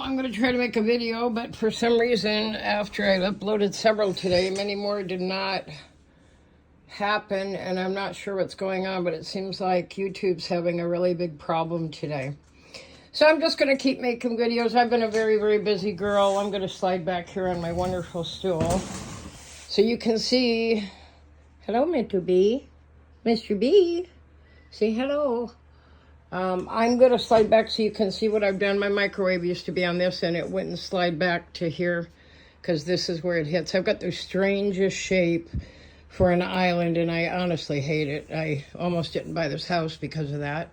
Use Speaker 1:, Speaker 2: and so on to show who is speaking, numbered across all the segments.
Speaker 1: I'm going to try to make a video, but for some reason, after I uploaded several today, many more did not happen, and I'm not sure what's going on, but it seems like YouTube's having a really big problem today. So I'm just going to keep making videos. I've been a very, very busy girl. I'm going to slide back here on my wonderful stool so you can see. Hello, Mr. B. Mr. B. Say hello. I'm going to slide back so you can see what I've done. My microwave used to be on this, and it wouldn't slide back to here because this is where it hits. I've got the strangest shape for an island, and I honestly hate it. I almost didn't buy this house because of that.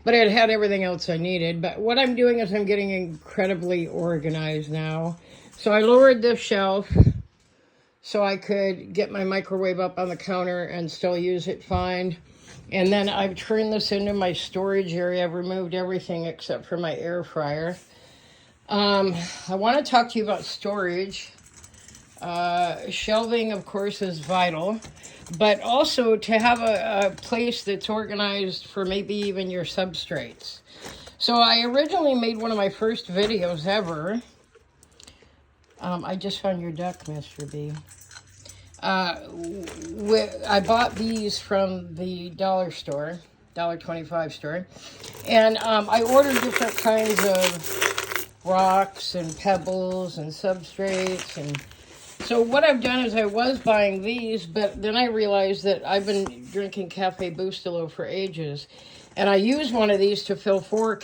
Speaker 1: But it had everything else I needed. But what I'm doing is I'm getting incredibly organized now. So I lowered this shelf so I could get my microwave up on the counter and still use it fine. And then I've turned this into my storage area. I've removed everything except for my air fryer. I want to talk to you about storage. Shelving, of course, is vital. But also to have a place that's organized for maybe even your substrates. So I originally made one of my first videos ever. I just found your duck, Mr. B. I bought these from the dollar store, $1.25 store, and I ordered different kinds of rocks and pebbles and substrates. And so what I've done is I was buying these, but then I realized that I've been drinking Cafe Bustelo for ages, and I used one of these to fill 4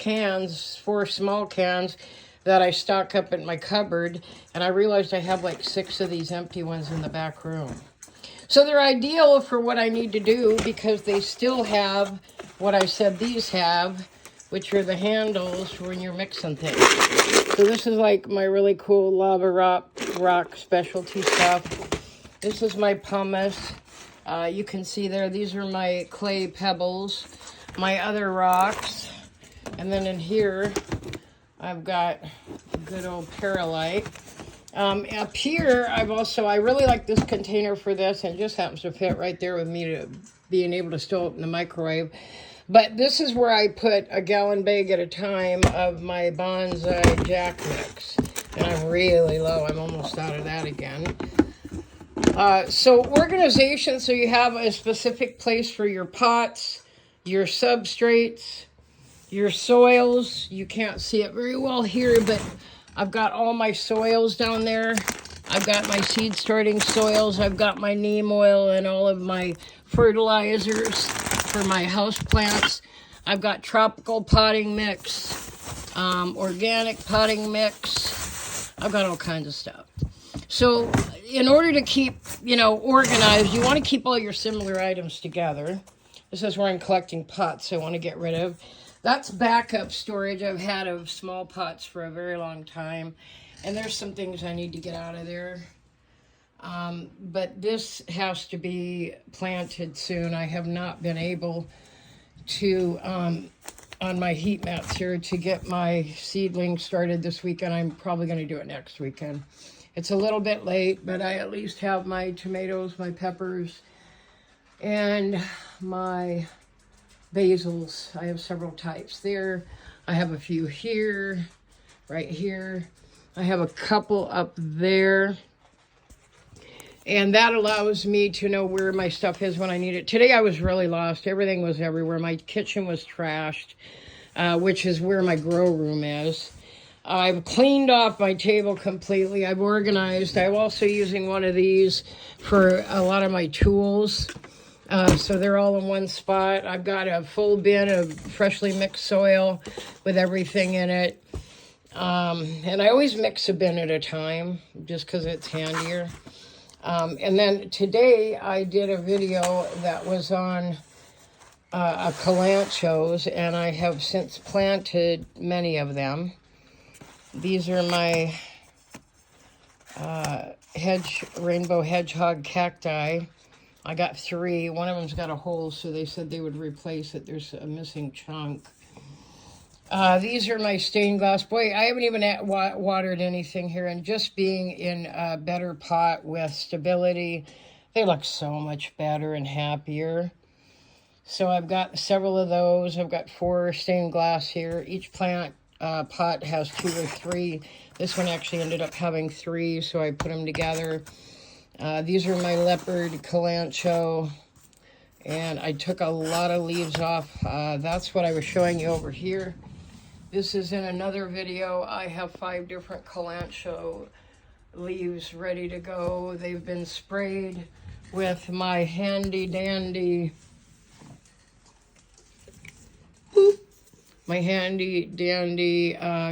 Speaker 1: small cans that I stock up in my cupboard, and I realized I have like 6 of these empty ones in the back room. So they're ideal for what I need to do because they still have what I said these have, which are the handles for when you're mixing things. So this is like my really cool lava rock specialty stuff. This is my pumice. You can see there, these are my clay pebbles, my other rocks, and then in here, I've got good old perlite. Up here, I really like this container for this, and it just happens to fit right there with me to being able to still open the microwave. But this is where I put a gallon bag at a time of my Bonsai Jack Mix. And I'm really low. I'm almost out of that again. So organization, so you have a specific place for your pots, your substrates, your soils. You can't see it very well here, but I've got all my soils down there. I've got my seed starting soils. I've got my neem oil and all of my fertilizers for my house plants. I've got tropical potting mix, organic potting mix. I've got all kinds of stuff. So in order to keep, organized, you want to keep all your similar items together. This is where I'm collecting pots I want to get rid of. That's backup storage I've had of small pots for a very long time. And there's some things I need to get out of there. But this has to be planted soon. I have not been able to, on my heat mats here, to get my seedlings started this weekend. I'm probably going to do it next weekend. It's a little bit late, but I at least have my tomatoes, my peppers, and my basils. I have several types there. I have a few here, right here. I have a couple up there. And that allows me to know where my stuff is when I need it. Today I was really lost. Everything was everywhere. My kitchen was trashed, which is where my grow room is. I've cleaned off my table completely. I've organized. I'm also using one of these for a lot of my tools. So they're all in one spot. I've got a full bin of freshly mixed soil with everything in it. And I always mix a bin at a time just because it's handier. And then today I did a video that was on a calanchos, and I have since planted many of them. These are my rainbow hedgehog cacti. I got 3. One of them's got a hole, so they said they would replace it. There's a missing chunk. These are my stained glass. Boy, I haven't even watered anything here, and just being in a better pot with stability, they look so much better and happier. So I've got several of those. I've got 4 stained glass here. Each plant pot has 2 or 3. This one actually ended up having 3, so I put them together. These are my leopard kalanchoe, and I took a lot of leaves off. That's what I was showing you over here. This is in another video. I have 5 different kalanchoe leaves ready to go. They've been sprayed with my handy dandy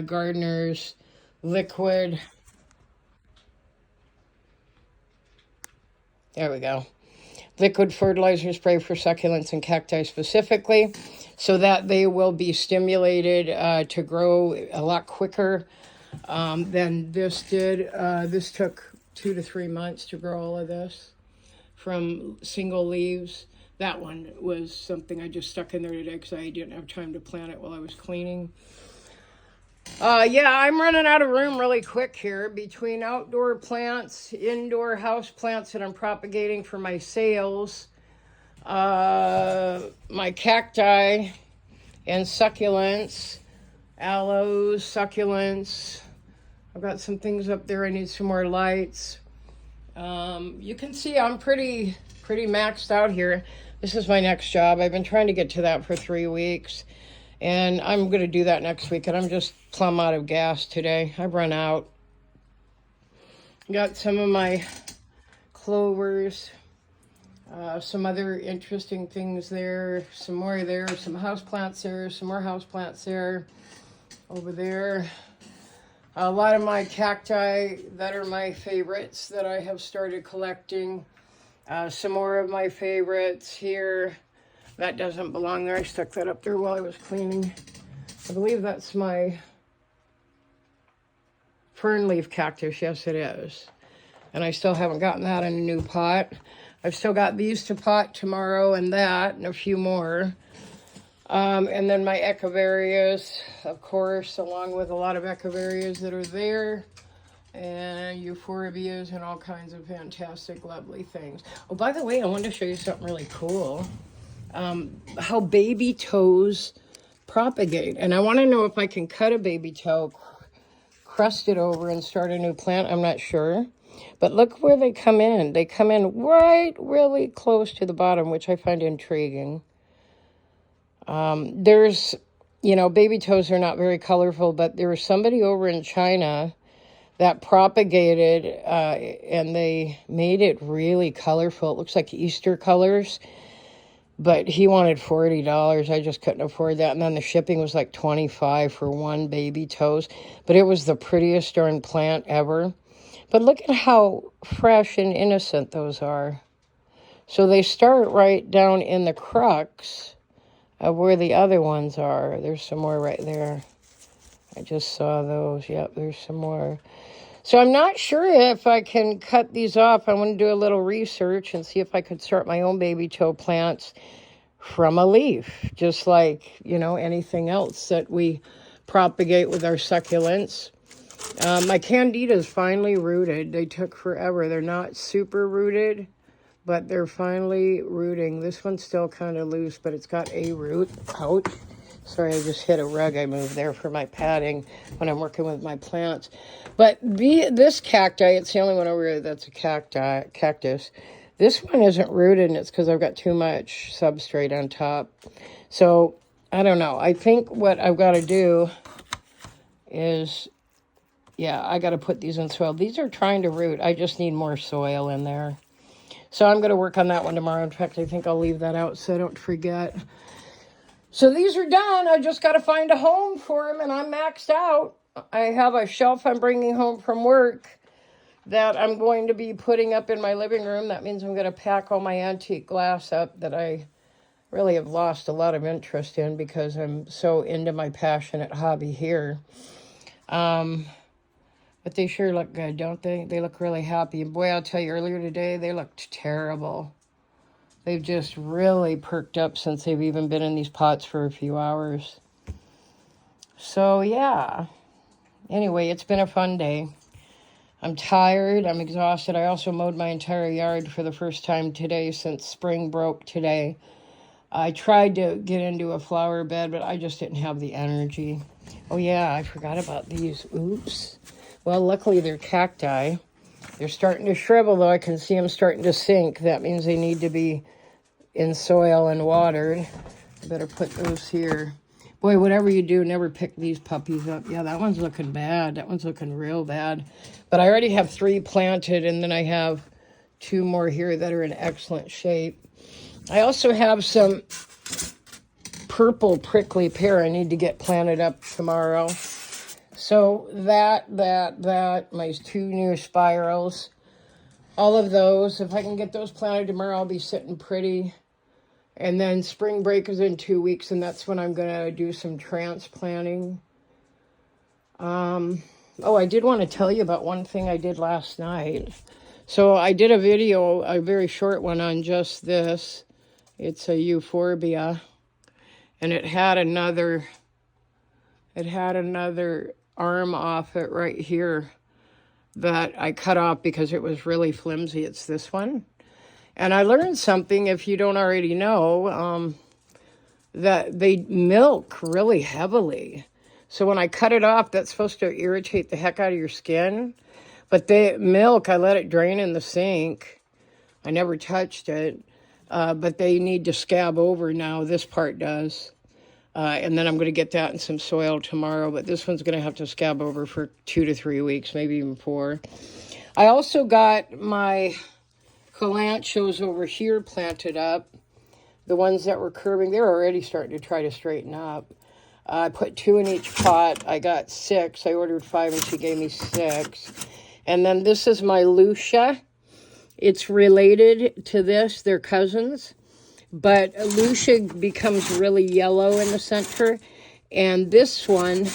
Speaker 1: Gardener's liquid. There we go. Liquid fertilizer spray for succulents and cacti specifically, so that they will be stimulated to grow a lot quicker than this did. This took 2 to 3 months to grow all of this from single leaves. That one was something I just stuck in there today because I didn't have time to plant it while I was cleaning. Yeah, I'm running out of room really quick here between outdoor plants, indoor house plants that I'm propagating for my sales, my cacti and succulents, aloes, succulents. I've got some things up there. I need some more lights. You can see I'm pretty maxed out here. This is my next job. I've been trying to get to that for 3 weeks, and I'm going to do that next week, and I'm just plumb out of gas today. I've run out. Got some of my clovers, some other interesting things there, some more there, some houseplants there, some more houseplants there, over there. A lot of my cacti that are my favorites that I have started collecting. Some more of my favorites here. That doesn't belong there. I stuck that up there while I was cleaning. I believe that's my fern leaf cactus. Yes, it is. And I still haven't gotten that in a new pot. I've still got these to pot tomorrow and that and a few more. And then my echeverias, of course, along with a lot of echeverias that are there. And euphorbias and all kinds of fantastic, lovely things. Oh, by the way, I wanted to show you something really cool. How baby toes propagate. And I want to know if I can cut a baby toe, crust it over, and start a new plant. I'm not sure. But look where they come in. They come in right really close to the bottom, which I find intriguing. There's, baby toes are not very colorful, but there was somebody over in China that propagated, and they made it really colorful. It looks like Easter colors, but he wanted $40. I just couldn't afford that. And then the shipping was like $25 for one baby toes, but it was the prettiest darn plant ever. But look at how fresh and innocent those are. So they start right down in the crux of where the other ones are. There's some more right there. I just saw those. Yep, there's some more. So I'm not sure if I can cut these off. I want to do a little research and see if I could start my own baby toe plants from a leaf, just like, anything else that we propagate with our succulents. My candidas finally rooted. They took forever. They're not super rooted, but they're finally rooting. This one's still kind of loose, but it's got a root out. Sorry, I just hit a rug I moved there for my padding when I'm working with my plants. But this cacti, it's the only one over here that's a cactus. This one isn't rooted, and it's because I've got too much substrate on top. So, I don't know. I think what I've got to do is, I got to put these in soil. These are trying to root. I just need more soil in there. So I'm going to work on that one tomorrow. In fact, I think I'll leave that out so I don't forget. So these are done. I just got to find a home for them, and I'm maxed out. I have a shelf I'm bringing home from work that I'm going to be putting up in my living room. That means I'm going to pack all my antique glass up that I really have lost a lot of interest in because I'm so into my passionate hobby here. But they sure look good, don't they? They look really happy. And boy, I'll tell you, earlier today, they looked terrible. They've just really perked up since they've even been in these pots for a few hours. So, yeah. Anyway, it's been a fun day. I'm tired. I'm exhausted. I also mowed my entire yard for the first time today since spring broke today. I tried to get into a flower bed, but I just didn't have the energy. Oh yeah, I forgot about these. Oops. Well, luckily they're cacti. They're starting to shrivel, though. I can see them starting to sink. That means they need to be in soil and watered. I better put those here. Boy, whatever you do, never pick these puppies up. Yeah, that one's looking bad. That one's looking real bad. But I already have 3 planted, and then I have 2 more here that are in excellent shape. I also have some purple prickly pear I need to get planted up tomorrow. So that, my 2 new spirals, all of those, if I can get those planted tomorrow, I'll be sitting pretty. And then spring break is in 2 weeks, and that's when I'm going to do some transplanting. Oh, I did want to tell you about one thing I did last night. So I did a video, a very short one on just this. It's a euphorbia, and it had another arm off it right here that I cut off because it was really flimsy. It's this one. And I learned something, if you don't already know, that they milk really heavily. So when I cut it off, that's supposed to irritate the heck out of your skin. But the milk, I let it drain in the sink. I never touched it. But they need to scab over now. This part does. And then I'm going to get that in some soil tomorrow. But this one's going to have to scab over for 2 to 3 weeks, maybe even 4. I also got my calanchos over here planted up. The ones that were curving, they're already starting to try to straighten up. I put 2 in each pot. I got 6. I ordered 5 and she gave me 6. And then this is my Lucia. It's related to this. They're cousins. But Lucia becomes really yellow in the center. And this one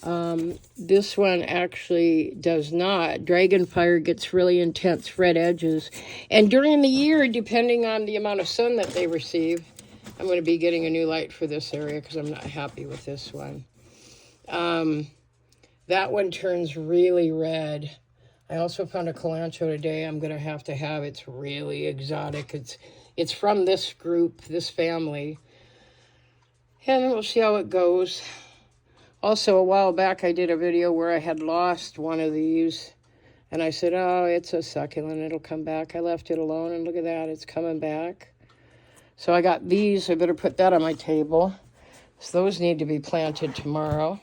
Speaker 1: actually does not. Dragonfire gets really intense red edges. And during the year, depending on the amount of sun that they receive, I'm going to be getting a new light for this area because I'm not happy with this one. That one turns really red. I also found a calancho today I'm going to have. It's really exotic. It's from this group, this family. And we'll see how it goes. Also, a while back, I did a video where I had lost one of these. And I said, oh, it's a succulent. It'll come back. I left it alone, and look at that. It's coming back. So I got these. I better put that on my table. So those need to be planted tomorrow.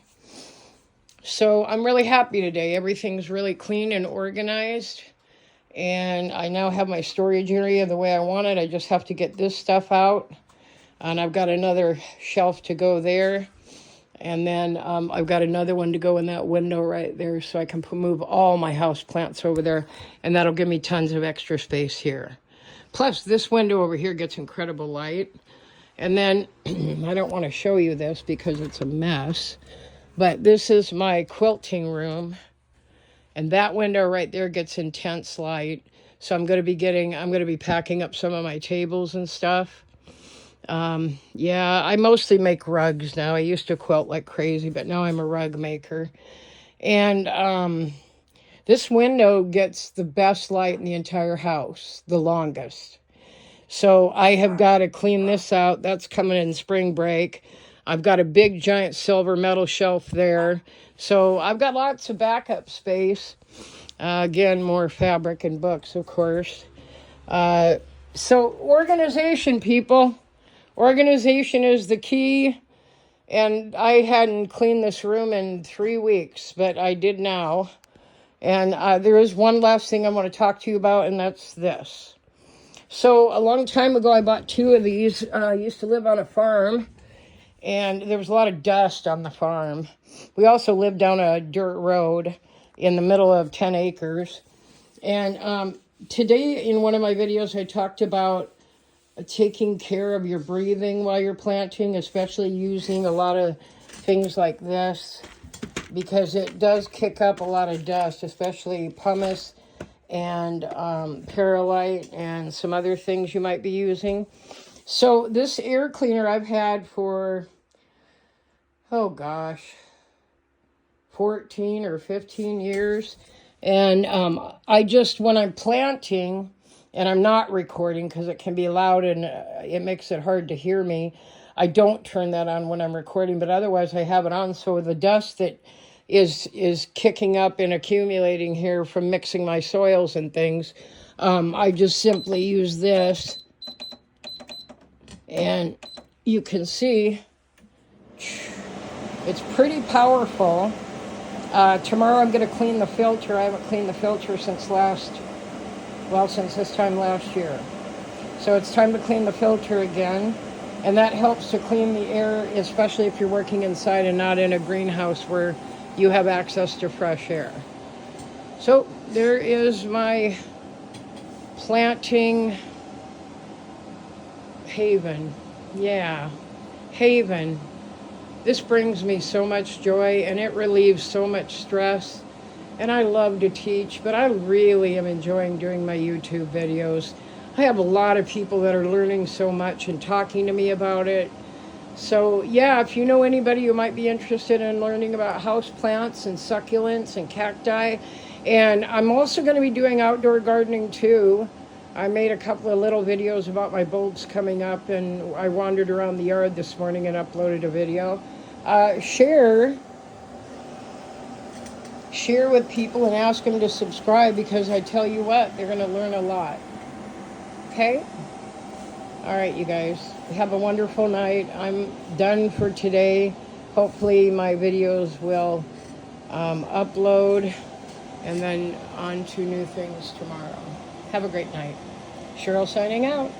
Speaker 1: So I'm really happy today. Everything's really clean and organized. And I now have my storage area the way I want it. I just have to get this stuff out. And I've got another shelf to go there. And then I've got another one to go in that window right there so I can move all my house plants over there. And that'll give me tons of extra space here. Plus, this window over here gets incredible light. And then, I don't want to show you this because it's a mess. But this is my quilting room. And that window right there gets intense light. So I'm going to be packing up some of my tables and stuff. Yeah, I mostly make rugs now. I used to quilt like crazy, but now I'm a rug maker. And this window gets the best light in the entire house, the longest. So I have got to clean this out. That's coming in spring break. I've got a big giant silver metal shelf there. So I've got lots of backup space. Again, more fabric and books, of course. So organization, people. Organization is the key. And I hadn't cleaned this room in 3 weeks, but I did now. And there is one last thing I want to talk to you about, and that's this. So a long time ago, I bought 2 of these. I used to live on a farm, and there was a lot of dust on the farm. We also lived down a dirt road in the middle of 10 acres. And today, in one of my videos, I talked about taking care of your breathing while you're planting, especially using a lot of things like this, because it does kick up a lot of dust, especially pumice and perlite and some other things you might be using. So this air cleaner I've had for, 14 or 15 years. And I just, when I'm planting, and I'm not recording because it can be loud and it makes it hard to hear me, I don't turn that on when I'm recording, but otherwise I have it on. So the dust that is kicking up and accumulating here from mixing my soils and things, I just simply use this, and you can see it's pretty powerful. Tomorrow I'm going to clean the filter. I haven't cleaned the filter since since this time last year. So it's time to clean the filter again. And that helps to clean the air, especially if you're working inside and not in a greenhouse where you have access to fresh air. So there is my planting haven. Yeah, haven. This brings me so much joy, and it relieves so much stress. And I love to teach, but I really am enjoying doing my YouTube videos. I have a lot of people that are learning so much and talking to me about it. So yeah, if you know anybody who might be interested in learning about house plants and succulents and cacti, and I'm also going to be doing outdoor gardening too. I made a couple of little videos about my bulbs coming up, and I wandered around the yard this morning and uploaded a video. Share with people and ask them to subscribe, because I tell you what, they're going to learn a lot. Okay? All right, you guys. Have a wonderful night. I'm done for today. Hopefully my videos will upload, and then on to new things tomorrow. Have a great night. Cheryl signing out.